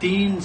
3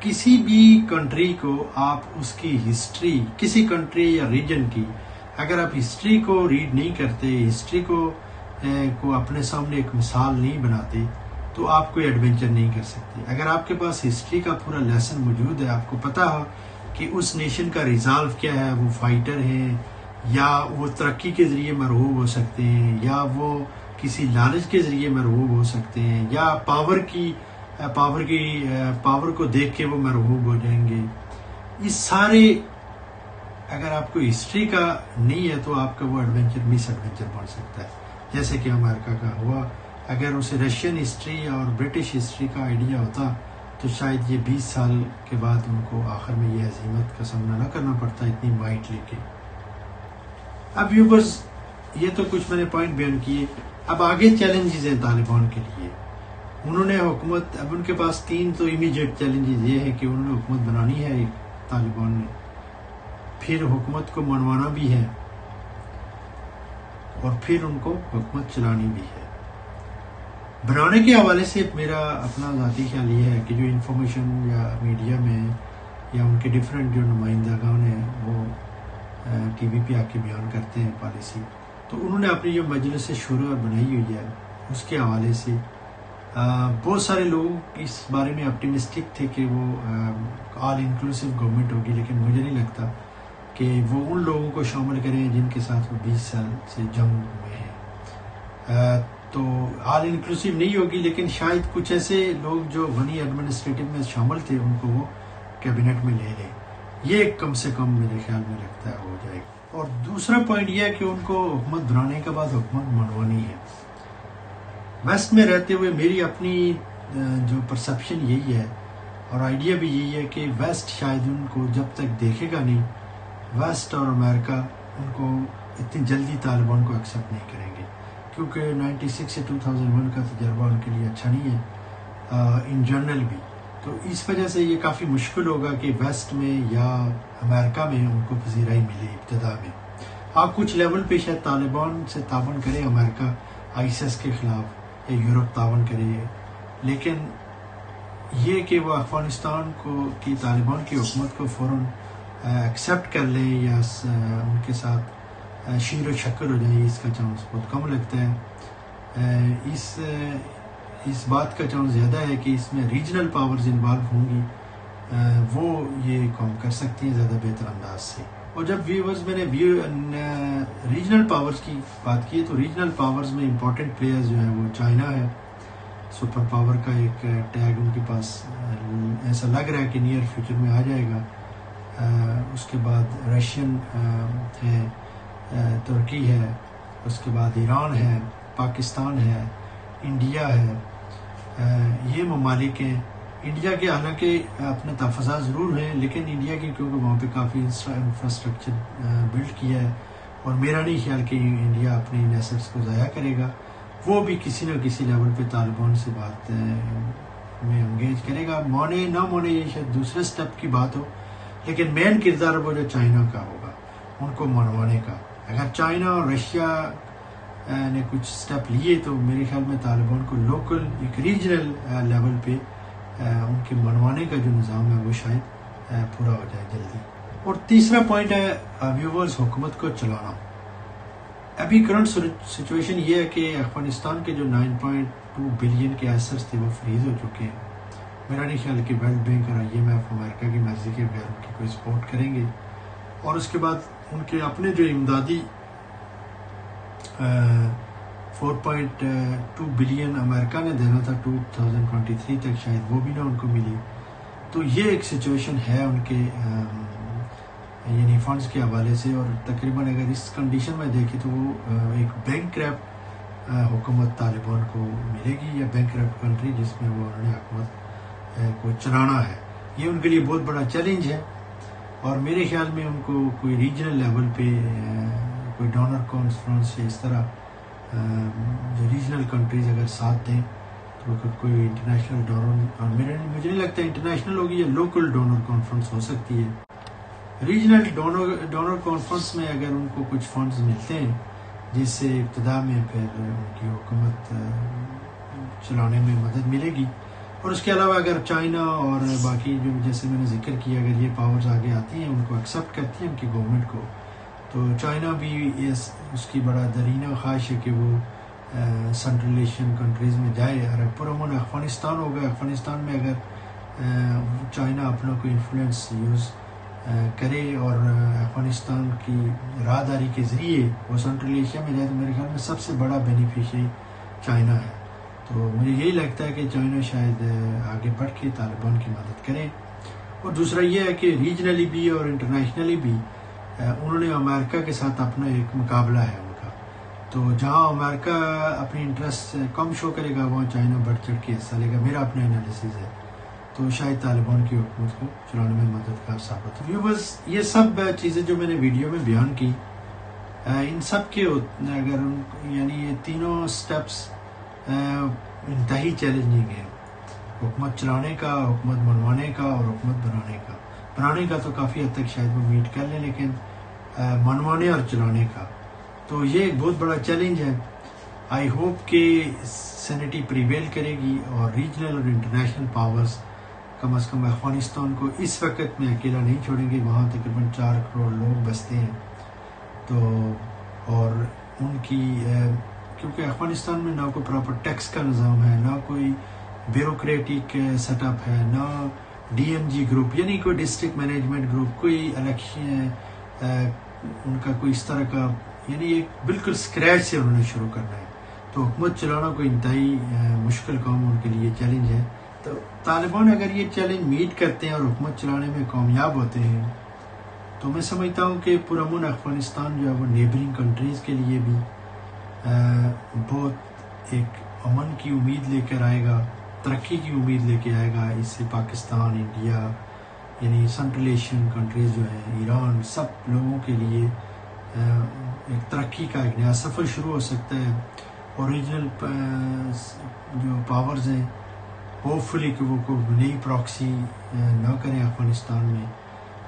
کسی بھی کنٹری کو آپ اس کی ہسٹری، کسی کنٹری یا ریجن کی اگر آپ ہسٹری کو ریڈ نہیں کرتے، ہسٹری کو اپنے سامنے ایک مثال نہیں بناتے، تو آپ کوئی ایڈونچر نہیں کر سکتے. اگر آپ کے پاس ہسٹری کا پورا لیسن موجود ہے، آپ کو پتا ہو کہ اس نیشن کا ریزالو کیا ہے، وہ فائٹر ہیں یا وہ ترقی کے ذریعے مرغوب ہو سکتے ہیں، یا وہ کسی لالچ کے ذریعے مرغوب ہو سکتے ہیں، یا پاور کو دیکھ کے وہ مرغوب ہو جائیں گے. اس سارے اگر آپ کو ہسٹری کا نہیں ہے تو آپ کا وہ ایڈونچر مس ایڈونچر بن سکتا ہے. جیسے کہ امریکہ کا ہوا، اگر اسے رشین ہسٹری اور برٹش ہسٹری کا آئیڈیا ہوتا تو شاید یہ 20 سال کے بعد ان کو آخر میں یہ ہزیمت کا سامنا نہ کرنا پڑتا اتنی مائٹ لے کے. اب ویورز، یہ تو کچھ میں نے پوائنٹ بیان کیے. اب آگے چیلنجز ہیں طالبان کے لیے. انہوں نے حکومت، اب ان کے پاس 3 تو امیجیٹ چیلنجز یہ ہے کہ انہوں نے حکومت بنانی ہے ایک طالبان نے، پھر حکومت کو منوانا بھی ہے، اور پھر ان کو حکومت چلانی بھی ہے. بنانے کے حوالے سے میرا اپنا ذاتی خیال یہ ہے کہ جو انفارمیشن یا میڈیا میں یا ان کے ڈیفرنٹ جو نمائندگان ہیں وہ ٹی وی پہ آ کے بیان کرتے ہیں پالیسی، تو انہوں نے اپنی جو مجلس شورا بنائی ہوئی ہے اس کے حوالے سے بہت سارے لوگ اس بارے میں اپٹیمسٹک تھے کہ وہ آل انکلوسیو گورنمنٹ ہوگی، لیکن مجھے نہیں لگتا کہ وہ ان لوگوں کو شامل کریں جن کے ساتھ وہ 20 سال سے جنگ ہوئے ہیں. تو آل انکلوسیو نہیں ہوگی، لیکن شاید کچھ ایسے لوگ جو غنی ایڈمنسٹریٹو میں شامل تھے ان کو وہ کیبنٹ میں لے لیں. یہ کم سے کم میرے خیال میں لگتا ہے ہو جائے گا. اور دوسرا پوائنٹ یہ ہے کہ ان کو حکومت بنانے کے بعد حکومت منوانی ہے. ویسٹ میں رہتے ہوئے میری اپنی جو پرسپشن یہی ہے اور آئیڈیا بھی یہی ہے کہ ویسٹ شاید ان کو جب تک دیکھے گا نہیں، ویسٹ اور امریکہ ان کو اتنی جلدی طالبان کو ایکسیپٹ نہیں کریں گے، کیونکہ 96 سے 2001 کا تجربہ ان کے لیے اچھا نہیں ہے ان جنرل بھی. تو اس وجہ سے یہ کافی مشکل ہوگا کہ ویسٹ میں یا امریکہ میں ان کو پذیرائی ملے ابتدا میں. آپ کچھ لیول پہ شاید طالبان سے تعاون کرے امریکہ ISIS کے خلاف، یا یورپ تعاون کرے، لیکن یہ کہ وہ افغانستان کی طالبان کی حکومت کو فوراً ایکسیپٹ کر لیں یا ان کے ساتھ شیر و شکر ہو جائیں، اس کا چانس بہت کم لگتا ہے. اس بات کا چانس زیادہ ہے کہ اس میں ریجنل پاورز انوالو ہوں گی، وہ یہ کام کر سکتی ہیں زیادہ بہتر انداز سے. اور جب ویورز میں نے ریجنل پاورز کی بات کی تو ریجنل پاورز میں امپورٹنٹ پلیئرز جو ہیں وہ چائنا ہے، سپر پاور کا ایک ٹیگ ان کے پاس ایسا لگ رہا ہے کہ نیئر فیوچر میں آ جائے گا. اس کے بعد رشین ہے، ترکی ہے، اس کے بعد ایران ہے، پاکستان ہے، انڈیا ہے. یہ ممالک ہیں. انڈیا کے حالانکہ اپنے تحفظات ضرور ہیں، لیکن انڈیا کی کیونکہ وہاں پہ کافی انفراسٹرکچر بلڈ کیا ہے، اور میرا نہیں خیال کہ انڈیا اپنے ان ایسٹس کو ضائع کرے گا. وہ بھی کسی نہ کسی لیول پہ طالبان سے بات میں انگیج کرے گا. مانے نہ مانے یہ شاید دوسرے سٹیپ کی بات ہو، لیکن مین کردار وہ جو چائنا کا ہوگا ان کو منوانے کا. اگر چائنا اور رشیا نے کچھ سٹیپ لیے تو میرے خیال میں طالبان کو لوکل ایک ریجنل لیول پہ ان کے منوانے کا جو نظام ہے وہ شاید پورا ہو جائے جلدی. اور تیسرا پوائنٹ ہے ویورز، حکومت کو چلانا. ابھی کرنٹ سچویشن یہ ہے کہ افغانستان کے جو 9.2 بلین کے ایسٹس تھے وہ فریز ہو چکے ہیں. میرا نہیں خیال کہ ورلڈ بینک اور IMF امریکہ کی مرضی کے بغیر ان کی کوئی سپورٹ کریں گے. اور اس کے بعد ان کے اپنے جو امدادی 4.2 بلین امریکہ نے دینا تھا 2023 تک، شاید وہ بھی نہ ان کو ملی. تو یہ ایک سچویشن ہے ان کے یعنی فنڈز کے حوالے سے. اور تقریباً اگر اس کنڈیشن میں دیکھیں تو وہ ایک بینک کریپ حکومت طالبان کو ملے گی، یا بینک کریپ کنٹری جس میں وہ انہوں نے حکومت کو چلانا ہے. یہ ان کے لیے بہت بڑا چیلنج ہے. اور میرے خیال میں ان کو کوئی ریجنل لیول پہ کوئی ڈونر کانفرنس یا اس طرح جو ریجنل کنٹریز اگر ساتھ دیں تو کوئی انٹرنیشنل ڈونر، اور مجھے نہیں لگتا انٹرنیشنل ہوگی، یا لوکل ڈونر کانفرنس ہو سکتی ہے. ریجنل ڈونر کانفرنس میں اگر ان کو کچھ فنڈز ملتے ہیں جس سے ابتدا میں پھر ان کی حکومت چلانے میں مدد ملے گی، اور اس کے علاوہ اگر چائنا اور باقی جو جیسے میں نے ذکر کیا اگر یہ پاورز آگے آتی ہیں ان کو ایکسیپٹ کرتی ہیں ان کی گورنمنٹ کو، تو چائنا بھی اس کی بڑا درینہ خواہش ہے کہ وہ سنٹرل ایشین کنٹریز میں جائے، اور پرامن افغانستان ہوگا، افغانستان میں اگر چائنا اپنا کوئی انفلوئنس یوز کرے اور افغانستان کی راہداری کے ذریعے وہ سنٹرل ایشیا میں جائے تو میرے خیال میں سب سے بڑا بینیفیشری چائنا ہے۔ تو مجھے یہی لگتا ہے کہ چائنا شاید آگے بڑھ کے طالبان کی مدد کرے۔ اور دوسرا یہ ہے کہ ریجنلی بھی اور انٹرنیشنلی بھی انہوں نے امریکہ کے ساتھ اپنا ایک مقابلہ ہے ان کا، تو جہاں امریکہ اپنی انٹرسٹ کم شو کرے گا وہاں چائنا بڑھ چڑھ کے حصہ لے گا، میرا اپنا انالیسز ہے، تو شاید طالبان کی حکومت کو چلانے میں مددگار ثابت ہو۔ بس یہ سب چیزیں جو میں نے ویڈیو میں بیان کی، ان سب کے اگر یعنی یہ تینوں سٹیپس انتہائی چیلنجنگ ہے، حکومت چلانے کا، حکومت منوانے کا اور حکومت بنانے کا تو کافی حد تک شاید وہ میٹ کر لیں، لیکن منوانے اور چلانے کا تو یہ ایک بہت بڑا چیلنج ہے۔ آئی ہوپ کہ سینٹی پریویل کرے گی اور ریجنل اور انٹرنیشنل پاورز کم از کم افغانستان کو اس وقت میں اکیلا نہیں چھوڑیں گے، وہاں تقریباً 4 کروڑ لوگ بستے ہیں، تو اور ان کی کیونکہ افغانستان میں نہ کوئی پراپر ٹیکس کا نظام ہے، نہ کوئی بیوروکریٹک سیٹ اپ ہے، نہ ڈی ایم جی گروپ یعنی کوئی ڈسٹرکٹ مینجمنٹ گروپ، کوئی الیکشن ان کا کوئی اس طرح کا، یعنی ایک بالکل اسکریچ سے انہوں نے شروع کرنا ہے، تو حکومت چلانا کوئی انتہائی مشکل کام ان کے لیے چیلنج ہے۔ تو طالبان اگر یہ چیلنج میٹ کرتے ہیں اور حکومت چلانے میں کامیاب ہوتے ہیں تو میں سمجھتا ہوں کہ پرامن افغانستان جو ہے وہ نیبرنگ کنٹریز کے لیے بھی بہت ایک امن کی امید لے کر آئے گا، ترقی کی امید لے کے آئے گا۔ اس سے پاکستان، انڈیا یعنی سنٹرل ایشین کنٹریز جو ہیں، ایران، سب لوگوں کے لیے ایک ترقی کا ایک نیا سفر شروع ہو سکتا ہے، اور ریجنل جو پاورز ہیں ہوپ فلی کہ وہ کوئی نئی پراکسی نہ کریں افغانستان میں،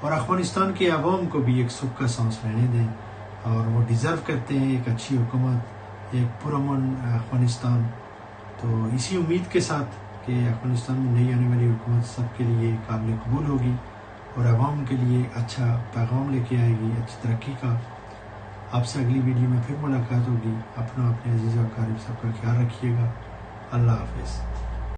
اور افغانستان کے عوام کو بھی ایک سکھ کا سانس لینے دیں، اور وہ ڈیزرو کرتے ہیں ایک اچھی حکومت، ایک پرامن افغانستان۔ تو اسی امید کے ساتھ کہ افغانستان میں نئی آنے والی حکومت سب کے لیے قابل قبول ہوگی اور عوام کے لیے اچھا پیغام لے کے آئے گی، اچھی ترقی کا۔ آپ سے اگلی ویڈیو میں پھر ملاقات ہوگی۔ اپنے عزیز و اقارب سب کا خیال رکھیے گا۔ اللہ حافظ۔